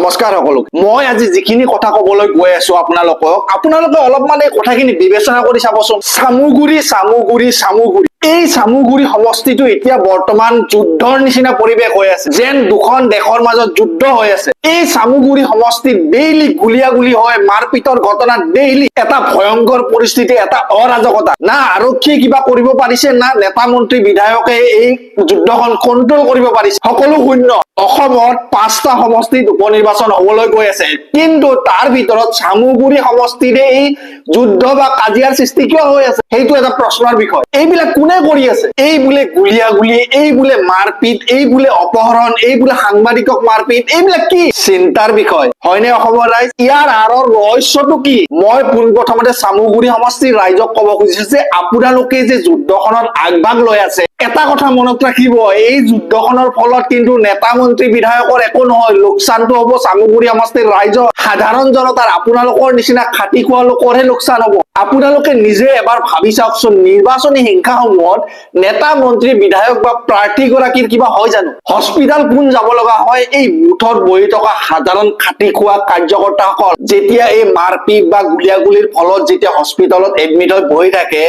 নমস্কাৰ সকলোক মই আজি যিখিনি কথা কবলৈ গৈ আছো আপোনালোকে অলপমান এই কথাখিনি বিবেচনা কৰি চাবচোন সামুগুৰি এই সামুগুৰি সমষ্টিটো এতিয়া বৰ্তমান যুদ্ধৰ নিচিনা পৰিৱেশ হৈ আছে যেন দুখন দেশৰ মাজত যুদ্ধ হৈ আছে এই সামুগুৰি সমষ্টিত ডেইলি গুলিয়াগুলি হয় মাৰপিটৰ ঘটনা ডেইলি এটা ভয়ংকৰ পৰিস্থিতি এটা অৰাজকতা না আৰক্ষী কিবা কৰিব পাৰিছে না নেতা মন্ত্ৰী বিধায়কে এই যুদ্ধখন কন্ট্ৰোল কৰিব পাৰিছে সকলো শূন্য অসমত 5টা সমষ্টিত উপনিৰ্বাচন হবলৈ গৈ আছে কিন্তু তাৰ ভিতৰত সামুগুৰি সমষ্টিৰে এই যুদ্ধ বা কাজিয়াৰ সৃষ্টি কিয় হৈ আছে সেইটো এটা প্ৰশ্নৰ বিষয় এইবিলাক কোনে কৰি আছে এই বুলে গুলিয়াগুলি এই বুলে মাৰপিট এই বুলে অপহৰণ এই বুলে সাংবাদিকক মাৰপিট এইবিলাক কি চিন্তাৰ বিষয় হয়নে অসমৰ ৰাইজ ইয়াৰ আঁৰৰ ৰহস্যটো কি মই পোনপ্ৰথমতে সামুগুৰি সমষ্টিৰ ৰাইজক ক'ব খুজিছো যে আপোনালোকে যে যুদ্ধখনত আগভাগ লৈ আছে এটা কথা মনত ৰাখিব এই যুদ্ধখনৰ ফলত কিন্তু নেতা মন্ত্ৰী বিধায়কৰ একো নহয় লোকচানটো হ'ব সামুগুৰি সমষ্টিৰ ৰাইজ সাধাৰণ জনতাৰ আপোনালোকৰ নিচিনা খাটি খোৱা লোকৰহে লোকচান হ'ব আপোনালোকে নিজে এবাৰ ভাবি চাওকচোন নিৰ্বাচনী হিংসাসমূহত নেতা মন্ত্ৰী বিধায়ক বা প্ৰাৰ্থীগৰাকীৰ কিবা হয় জানো হস্পিটাল কোন যাব লগা হয় এই বুথত বহি থকা সাধাৰণ খাটি খোৱা কাৰ্যকৰ্তাসকল যেতিয়া এই মাৰপিট বা গুলিয়াগুলিৰ ফলত যেতিয়া হস্পিটালত এডমিট হৈ বহি থাকে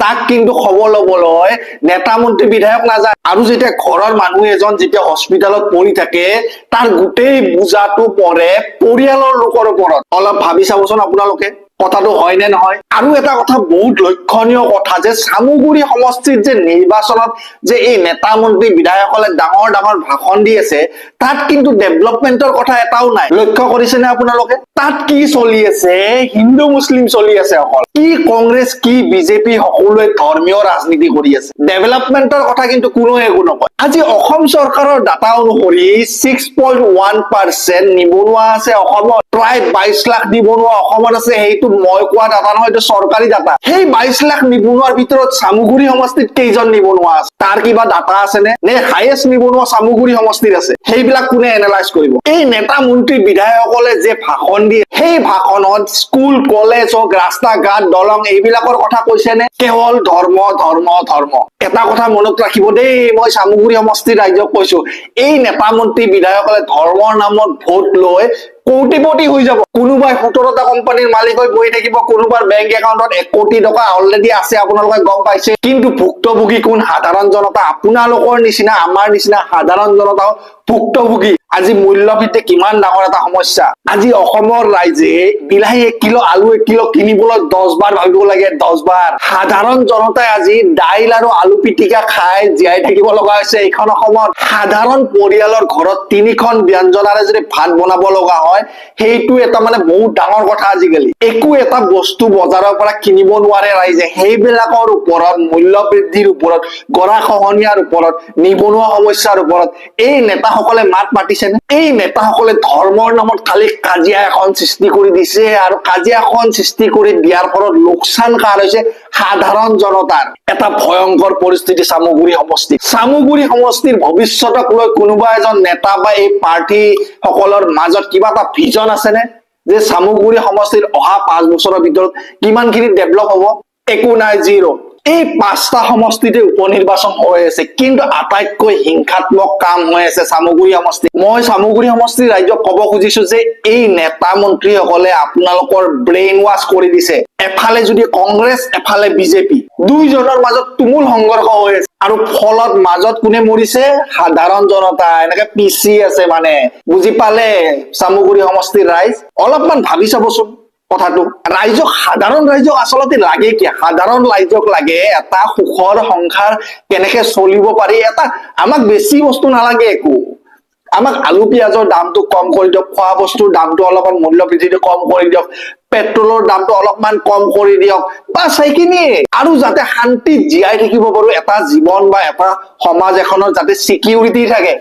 তাক কিন্তু খবৰ লবলৈ নেতা মন্ত্ৰী বিধায়ক নাযায় আৰু যেতিয়া ঘৰৰ মানুহ এজন যেতিয়া হস্পিটালত পৰি থাকে তাৰ গোটেই বুজাটো পৰে পৰিয়ালৰ লোকৰ ওপৰত অলপ ভাবি চাবচোন আপোনালোকে কথাটো হয় নে নহয় আৰু এটা কথা বহুত লক্ষণীয় কথা যে সামুগুৰি সমষ্টিৰ যে নিৰ্বাচনত যে এই নেতা মন্ত্ৰী বিধায়কসকলে ডাঙৰ ডাঙৰ ভাষণ দি আছে তাত কিন্তু ডেভেলপমেন্টৰ কথা এটাও নাই লক্ষ্য কৰিছেনে আপোনালোকে তাত কি চলি আছে হিন্দু মুছলিম চলি আছে অকল কি কংগ্ৰেছ কি বিজেপি সকলোৱে ধৰ্মীয় ৰাজনীতি কৰি আছে ডেভেলপমেন্টৰ কথা কিন্তু কোনো একো নকয় আজি অসম চৰকাৰৰ ডাটা অনুসৰি 6.1% নিবনুৱা আছে অসমত প্ৰায় 22 লাখ নিবনুৱা অসমত আছে সেইটো মই কোৱা ডাটা নহয় এটা সৰকাৰি ডাটা সেই 22 লাখ নিবনুৱাৰ ভিতৰত সামুগুৰি সমষ্টিত কেইজন নিবনুৱা আছে তাৰ কিবা ডাটা আছে নে হাইয়েষ্ট নিবনুৱা সামুগুৰি সমষ্টিত আছে সেইবিলাক কোনে এনালাইজ কৰিব এই নেতা মন্ত্ৰী বিধায়কসকলে যে ভাষণ দিয়ে সেই ভাষণত স্কুল কলেজ হওক ৰাস্তা ঘাট দলং এইবিলাকৰ কথা কৈছে নে কেৱল ধৰ্ম এটা কথা মনত ৰাখিব দেই মই সামুগুৰি সমষ্টিৰ ৰাইজক কৈছো এই নেতা মন্ত্ৰী বিধায়কসকলে ধৰ্মৰ নামত ভোট লৈ কোটিপতি হৈ যাব কোনোবাই 17টা কোম্পানীৰ মালিক হৈ বহি থাকিব কোনোবাৰ বেংক একাউণ্টত 1 কোটি টকা অলৰেডি আছে আপোনালোকে গম পাইছে কিন্তু ভুক্তভোগী কোন সাধাৰণ জনতা আপোনালোকৰ নিচিনা আমাৰ নিচিনা সাধাৰণ জনতাও ভুক্তভোগী আজি মূল্যবৃদ্ধি কিমান ডাঙৰ এটা সমস্যা আজি অসমৰ ৰাইজে বিলাহী 1 কিলো আলু 1 কিলো কিনিবলৈ 10 বাৰ ভাবিব লাগে 10 বাৰ সাধাৰণ জনতাই আজি দাইল আৰু আলু পিটিকা খাই জীয়াই থাকিব লগা হৈছে এইখন অসমৰ সাধাৰণ পৰিয়ালৰ ঘৰত 3খন ব্যঞ্জনাৰে যদি ভাত বনাব লগা হয় সেইটো এটা মানে বহুত ডাঙৰ কথা আজিকালি একো এটা বস্তু বজাৰৰ পৰা কিনিব নোৱাৰে ৰাইজে সেইবিলাকৰ ওপৰত মূল্যবৃদ্ধিৰ ওপৰত গৰাখহনীয়াৰ ওপৰত নিবনুৱা সমস্যাৰ ওপৰত এই নেতাসকলে মাত মাতিছে এই নেতাসকলে ধৰ্মৰ নামত খালি কাজিয়া এখন সৃষ্টি কৰি দিছে আৰু কাজিয়া এখন সৃষ্টি কৰি দিয়াৰ ফলত লোকচান কাৰ হৈছে সাধাৰণ জনতাৰ এটা ভয়ংকৰ পৰিস্থিতি সামুগুৰি সমষ্টিৰ ভৱিষ্যতক লৈ কোনোবা এজন নেতা বা এই প্ৰাৰ্থী সকলৰ মাজত কিবা এটা ভিজন আছে নে যে সামুগুৰি সমষ্টিৰ অহা 5 বছৰৰ ভিতৰত কিমানখিনি ডেভেলপ হ'ব একো নাই জিৰ' এই 5টা সমষ্টিতে উপনিৰ্বাচন হৈ আছে কিন্তু আটাইতকৈ হিংসাত্মক কাম হৈ আছে সামুগুৰি সমষ্টি মই সামুগুৰি সমষ্টিৰ ৰাইজক ক'ব খুজিছো যে এই নেতা মন্ত্ৰীসকলে আপোনালোকৰ ব্ৰেইন ৱাছ কৰি দিছে এফালে যদি কংগ্ৰেছ এফালে বিজেপি দুইজনৰ মাজত তুমুল সংঘৰ্ষ হৈ আছে আৰু ফলত মাজত কোনে মৰিছে সাধাৰণ জনতা এনেকে পিছি আছে মানে বুজি পালে সামুগুৰি সমষ্টিৰ ৰাইজ অলপমান ভাবি চাবচোন কথাটো ৰাইজক সাধাৰণ ৰাইজক আচলতে লাগে কি সাধাৰণ ৰাইজক লাগে এটা সুখৰ সংসাৰ কেনেকে চলিব পাৰি এটা আমাক বেছি বস্তু নালাগে একো আমাক আলু পিয়াজৰ দামটো কম কৰি দিয়ক খোৱা বস্তুৰ দামটো অলপমান মূল্য বৃদ্ধিটো কম কৰি দিয়ক পেট্ৰলৰ দামটো অলপমান কম কৰি দিয়ক বা সেইখিনিয়ে আৰু যাতে শান্তি জীয়াই থাকিব পাৰো এটা জীৱন বা এটা সমাজ এখনৰ যাতে সিকিউৰিটি থাকে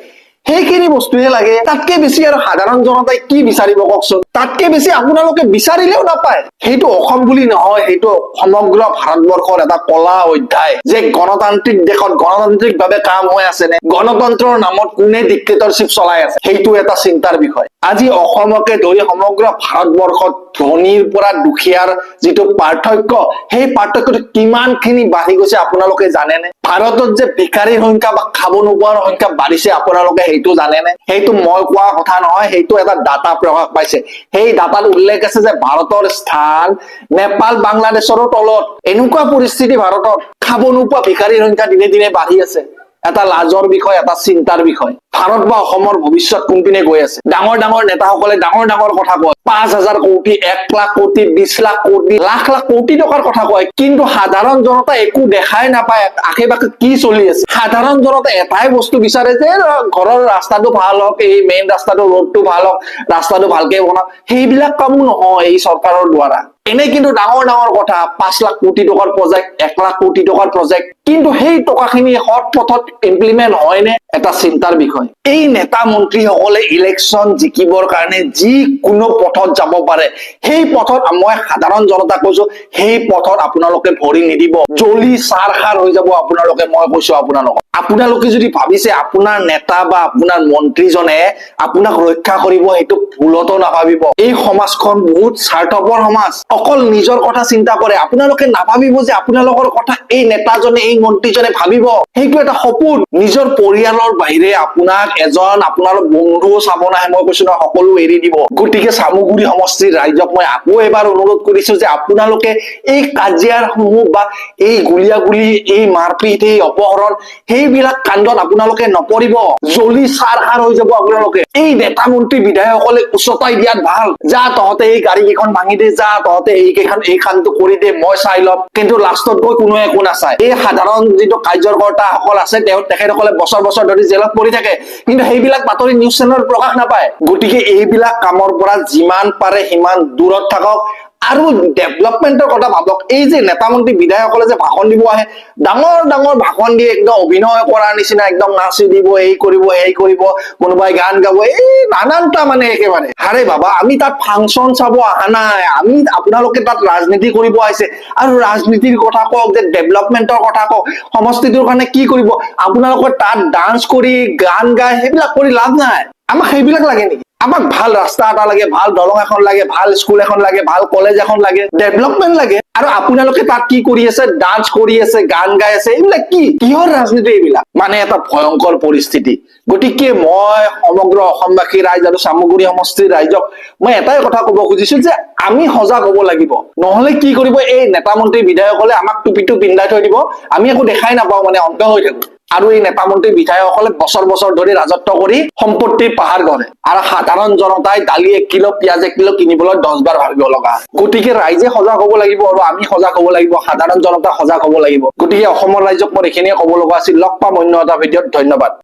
সেইখিনি বস্তুহে লাগে তাতকে বেছি আৰু সাধাৰণ জনতাই কি বিচাৰিব কওকচোন তাতকে বেছি আপোনালোকে বিচাৰিলেও নাপায় সেইটো অসম বুলি নহয় সেইটো সমগ্ৰ ভাৰতবৰ্ষৰ এটা কলা অধ্যায় যে গণতান্ত্ৰিক দেশত গণতান্ত্ৰিকভাৱে কাম হৈ আছে নে গণতন্ত্ৰৰ নামত কোনে ডিক্টেটৰশ্বিপ চলাই আছে সেইটো এটা চিন্তাৰ বিষয় আজি অসমকে ধৰি সমগ্ৰ ভাৰতবৰ্ষত ধনীৰ পৰা দুখীয়াৰ যিটো পাৰ্থক্য, সেই পাৰ্থক্যটো কিমানখিনি বাঢ়ি গৈছে আপোনালোকে জানেনে? ভাৰতত যে ভিকাৰীৰ সংখ্যা বা খাব নোপোৱাৰ সংখ্যা বাঢ়িছে আপোনালোকে সেইটো জানেনে? সেইটো মই কোৱা কথা নহয়, সেইটো এটা ডাটা প্ৰকাশ পাইছে। সেই ডাটাত উল্লেখ আছে যে ভাৰতৰ স্থান নেপাল বাংলাদেশৰো তলত। এনেকুৱা পৰিস্থিতি ভাৰতত, খাব নোপোৱা ভিকাৰীৰ সংখ্যা দিনে দিনে বাঢ়ি আছে। এটা লাজৰ বিষয়, এটা চিন্তাৰ বিষয়। ভাৰত বা অসমৰ ভৱিষ্যত কোনপিনে গৈ আছে? ডাঙৰ ডাঙৰ নেতাসকলে ডাঙৰ ডাঙৰ কথা কয়, 5,000 কোটি, 1 লাখ কোটি, 20 লাখ কোটি, লাখ লাখ কোটি টকাৰ কথা কয়, কিন্তু সাধাৰণ জনতা একো দেখাই নাপায় আশে পাশে কি চলি আছে। সাধাৰণ জনতা এটাই বস্তু বিচাৰে যে ঘৰৰ ৰাস্তাটো ভাল হওক, এই মেইন ৰাস্তাটো, ৰোডটো ভাল হওক, ৰাস্তাটো ভালকে বনাওক। সেইবিলাক কামো নহয় এই চৰকাৰৰ দ্বাৰা। এনে কিন্তু ডাঙৰ ডাঙৰ কথা, 5 লাখ কোটি টকাৰ প্ৰজেক্ট, 1 লাখ কোটি টকাৰ প্ৰজেক্ট, কিন্তু সেই টকাখিনি সৎ পথত ইমপ্লিমেন্ট হয়নে? এটা চিন্তাৰ বিষয়। এই নেতা মন্ত্ৰীসকলে ইলেকশ্যন জিকিবৰ কাৰণে যিকোনো পথত যাব পাৰে। সেই পথত মই সাধাৰণ জনতাক কৈছো, সেই পথত আপোনালোকে ভৰি নিদিব, জ্বলি চাৰখাৰ হৈ যাব আপোনালোকে। মই কৈছো আপোনালোকে যদি ভাবিছে আপোনাৰ নেতা বা আপোনাৰ মন্ত্ৰীজনে আপোনাক ৰক্ষা কৰিব, সেইটো ভুলতো নাভাবিব। এই সমাজখন বহুত স্বাৰ্থপৰ সমাজ, অকল নিজৰ কথা চিন্তা কৰে। আপোনালোকে নাভাবিব যে আপোনালোকৰ কথা এই নেতাজনে, এই মন্ত্ৰীজনে ভাবিব। সেইটো এটা সপোন। নিজৰ পৰিয়ালৰ বাহিৰে আপোনাক আপোনাৰ বন্ধুও চাব নাহে। মই কৈছো নহয়, সকলো এৰি দিব। গতিকে চামুগুৰি সমষ্টিৰ ৰাইজক মই আকৌ এবাৰ অনুৰোধ কৰিছো যে আপোনালোকে এই কাজিয়াৰ সমূহ বা এই গুলিয়াগুলি, এই মাৰপিট, এই অপহৰণ, সেইবিলাক কাণ্ডত আপোনালোকে নপৰিব, জ্বলি চাৰখাৰ হৈ যাব আপোনালোকে। এই নেতা মন্ত্ৰী বিধায়কসকলে উচতাই দিয়াত ভাল, যা তহঁতে এই গাড়ী কেইখন ভাঙি দে, যা তহঁতে এই কামটো কৰি দে, মই চাই ল'ম। কিন্তু লাষ্টত গৈ কোনো একো নাচায়। এই সাধাৰণ যিটো কাৰ্যকৰ্তাসকল আছে, তেখেতসকলে বছৰ বছৰ ধৰি জেলত পৰি থাকে, কিন্তু সেইবিলাক বাতৰি নিউজ চেনেলত প্ৰকাশ নাপায়। গতিকে এইবিলাক কামৰ পৰা যিমান পাৰে সিমান দূৰত থাকক। আৰু ডেভেলপমেন্টৰ কথা ভাবক। এই যে নেতা মন্ত্ৰী বিধায়কসকলে যে ভাষণ দিব আহে, ডাঙৰ ডাঙৰ ভাষণ দিয়ে, একদম অভিনয় কৰাৰ নিচিনা, একদম নাচি দিব, এই কৰিব, সেই কৰিব, কোনোবাই গান গাব, এই নানানটা মানে একেবাৰে। আৰে বাবা, আমি তাত ফাংচন চাব অহা নাই, আপোনালোকে তাত ৰাজনীতি কৰিব আহিছে। আৰু ৰাজনীতিৰ কথা কওক, যে ডেভেলপমেন্টৰ কথা কওক, সমষ্টিটোৰ কাৰণে কি কৰিব, আপোনালোকৰ তাত ডান্স কৰি, গান গাই, সেইবিলাক কৰি লাভ নাই। আমাক সেইবিলাক লাগে নেকি? আমাক ভাল ৰাস্তা এটা লাগে, ভাল দলং এখন লাগে, ভাল স্কুল এখন লাগে, ভাল কলেজ এখন লাগে, ডেভেলপমেন্ট লাগে। আৰু আপোনালোকে তাত কি কৰি আছে? ডান্স কৰি আছে, গান গাই আছে। এইবিলাক কি, কিহৰ ৰাজনীতি এইবিলাক? মানে এটা ভয়ংকৰ পৰিস্থিতি। গতিকে মই সমগ্ৰ অসমবাসী ৰাইজ আৰু চামুগুৰি সমষ্টিৰ ৰাইজক মই এটাই কথা কব খুজিছো যে আমি সজাগ হব লাগিব। নহলে কি কৰিব, এই নেতা মন্ত্ৰী বিধায়কসকলে আমাক টুপিটো পিন্ধাই থৈ দিব, আমি একো দেখাই নাপাওঁ, মানে অন্ধ হৈ থাকো। আৰু এই নেতা মন্ত্ৰী বিধায়কসকলে বছৰ বছৰ ধৰি ৰাজত্ব কৰি সম্পত্তিৰ পাহাৰ গঢ়ে, আৰু সাধাৰণ জনতাই দালি 1 কিলো, পিঁয়াজ 1 কিলো কিনিবলৈ 10 বাৰ ভাবিব লগা। গতিকে ৰাইজে সজাগ হব লাগিব, আৰু আমি সজাগ হব লাগিব, সাধাৰণ জনতা সজাগ হব লাগিব। গতিকে অসমৰ ৰাইজক মই এইখিনিয়ে কব লগা আছিল। লগ পাম অন্য এটা ভিডিঅ'ত। ধন্যবাদ।